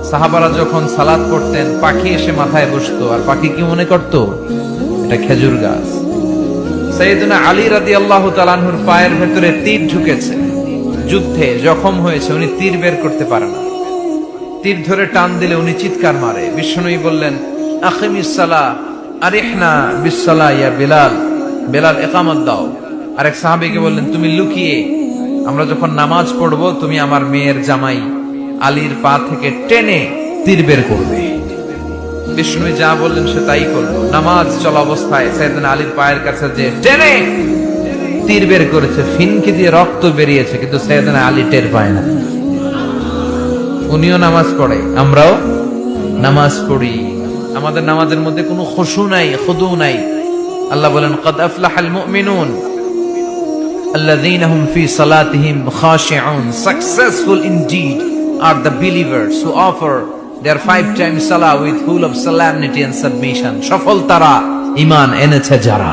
সাহাবারা যখন সালাত পড়তেন পাখি এসে মাথায় বসতো, আর পাখি কি মনে করত? এটা খেজুর গাছ। সাইয়েদনা আলী রাদিয়াল্লাহু তাআলা আনহুর পায়ের ভেতরে তীর ঢুকেছে, যুদ্ধে জখম হয়েছে, উনি তীর বের করতে পারে না। তীর ধরে টান দিলে উনি চিৎকার মারে। বিশ্বনবী বললেন, আকিমিস সালাহ আরিহনা বিস সালাহ ইয়া বিলাল, বেলাল ইকামত দাও। আরেক সাহাবীকে বললেন, তুমি লুকিয়ে আমরা যখন নামাজ পড়বো তুমি আমার মেয়ের জামাই আলীর পা থেকে টেনে তীর বের করবে। বিষ্ণু যা বললেন সে তাই করলো। নামাজ চলা অবস্থায় সাইয়েদনা আলীর পায়ের কাছে যে টেনে তীর বের করেছে, ফিনকি দিয়ে রক্ত বেরিয়েছে, কিন্তু সাইয়েদনা আলী টের পায় না। উনিও নামাজ পড়ে, আমরাও নামাজ পড়ি, আমাদের নামাজের মধ্যে কোনো খুশু নাই, খুদু নাই। আল্লাহ বলেন, ক্বাদ আফলাহাল মুমিনুন আল্লাযীনা হুম ফি সালাতিহিম খাশিউন, successful indeed are the believers who offer their 5 times salah with full of solemnity and submission. সফল তারা ঈমান এনেছে যারা।